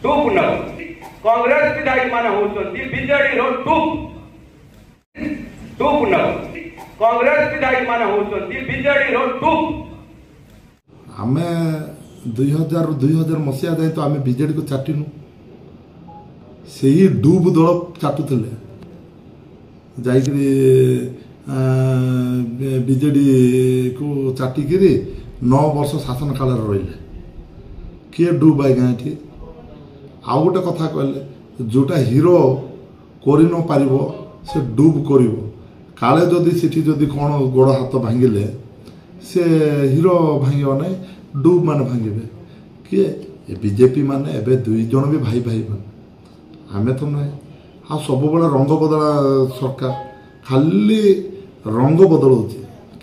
टूप न कांग्रेस विधायक मान होती बीजेडी रो टूप न कांग्रेस विधायक मान होती बीजेडी रो टूप आमे 2000 मसीहा जाए तो आमे बीजेडी को चाटिनु से ही डूब दल चाटुले जाइकरी बीजेडी को चाटिकी 9 वर्ष शासन काल रही किए डूब आज्ञा ये आउ गोटे कथा कहले जोटा हीरो कर न पार से डूब कर काले जदि कौन गोड़ हाथ भांगिले से हीरो भांग ना डूब मान भांगे किए बीजेपी मान एवं 2 जन भी भाई भाई मान आमे तो नुहे आ सब रंग बदला सरकार खाली रंग बदल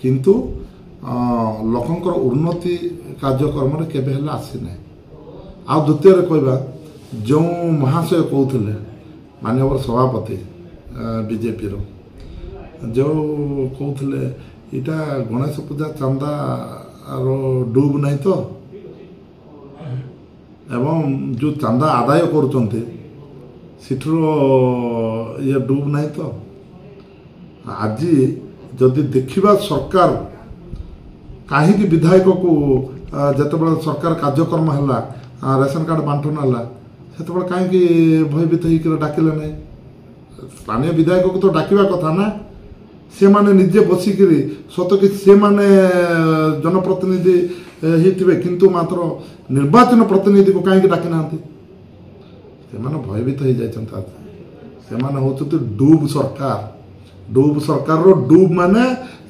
किंतु लोकंकर उन्नति कार्यक्रम केबे हेला आसीना आ द्वितीय कहवा जो महाशय कहते माननीय सभापति बीजेपी जो कहते इटा गणेश पूजा चंदा डूब नहीं तो एवं जो चंदा आदाय करुँचे ये डूब नहीं तो आज जदि देखा सरकार कहीं विधायक को जिते सरकार कार्यक्रम है रेशन कार्ड बांटन है से कहीं भयभीत होकर डाकिले ना स्थानीय विधायक को तो डाकिबा कथा ना से माने निजे बसिक सत कि से माने जनप्रतिनिधि होते किंतु मात्र निर्वाचन प्रतिनिधि को कहीं डाकी ना भयभीत हो जाते डूब सरकार रो डूब माने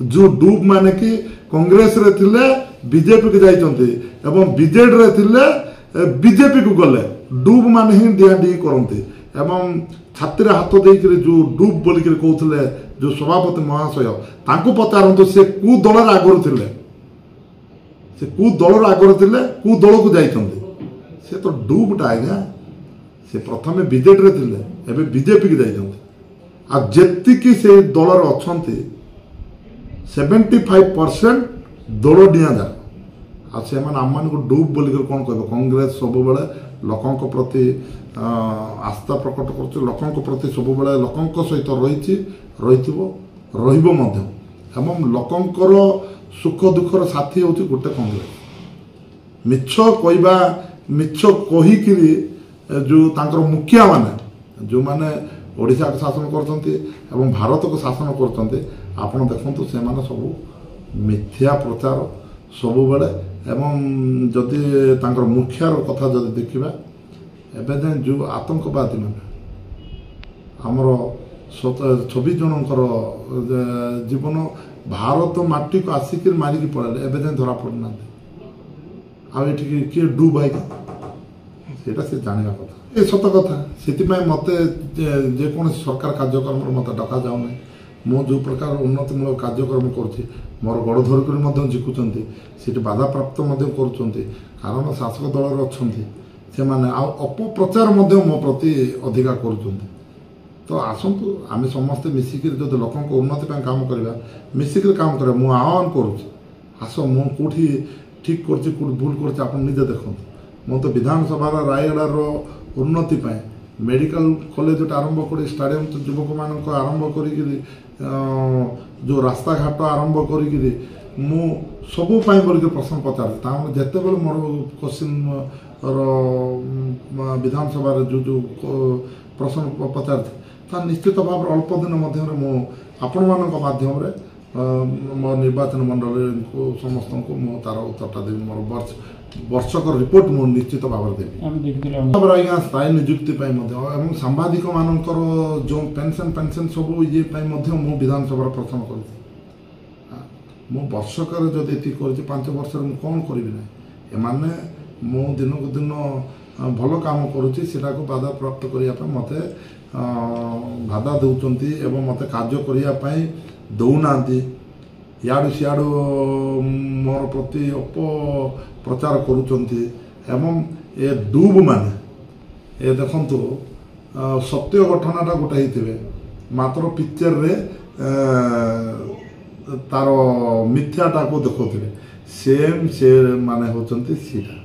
जो डूब माने कि कांग्रेस रे थिले बीजेपी के जाइचंती एवं बीजेडी रे थिले बीजेपी को गले डूब माने ही डिहाडी करते एवं छाती हाथ देकर जो डूब बोलिक कहते जो सभापति महाशय तांको पचारतु से कौ दल आगर थे से कौ दल आगर थे कौ दल को जाइचंती से तो डूबटा आज्ञा से प्रथमे बीजेडी रे थिले एबे बीजेपी के जाइचंती आ जेतिकी से दल अच्छा 75% दल डिया जा आम को डूब बोलिक कौन कह कांग्रेस सब बेले लोकों प्रति आस्था प्रकट कर लोकों प्रति सब बेले लोकों सहित रही लोकंर सुख दुखर साथी हूँ गोटे कांग्रेस मिछ कहवा मिछ कहीकि जो तांकर मुखिया माने जो माने ओडिशा को शासन करते भारत को शासन करते आपण देखु से सब मिथ्या प्रचार सब बेले एवं जदि तांकर मुखियार कथा जदि देखा एवं जो आतंकवादी माने आमर 26 जनकर जीवन भारत माटी को आसिक मारिकी पड़े एवं धरा पड़ना आठी किए डूब आई सेटा से जानवा कथा ये सत कथा से मत जेको सरकार कार्यक्रम मत डका जाऊना मु जो प्रकार उन्नतिमूलक कार्यक्रम कर मोर गड़ धरिक जिकुंट से बाधा प्राप्त कर कारण शासक दल अच्छा से अपप्रचार मो प्रति अधिका कर तो आसतु आम समस्ते मिसिक जो लोक उन्नति काम करवा मिसिक काम कर मु आह्वान करुस मुझे ठीक कर भूल कर निजे देखते मु तो विधानसभा रायगड़ार उन्नति मेडिकल कॉलेज आरंभ कर स्टाडियम युवक मान आरंभ कर जो रास्ता घाट आरंभ कर सबू बोल प्रश्न पचार जिते बड़े मोर क्वेश्चन विधानसभा जो प्रश्न पचार निश्चित भाव अल्प दिन मध्य आपण माध्यम मो निर्वाचन मंडल को समस्त को तार उत्तरटा देवी मोर वर्षकर रिपोर्ट मु निश्चित भाव देवी आज्ञा स्थायी निजुक्ति सांबादिक मानकर जो पेंशन सब ये मु विधानसभा प्रश्न कर वर्षकर जदि ये कर 5 वर्ष में कौन करी ना एमाने मु दिन को दिन भल काम करुच्ची को बाधा प्राप्त करने मत बाधा दौरान एवं मत कार्य करने दौना याडू सियाडू मोर प्रति अपप्रचार करुचंती एवं ए डूब माने ए देखंतु सत्य घटनाटा गोटे होते मात्र पिक्चर रे तार मिथ्याटा को देखते सेम से माने होचंती सीधा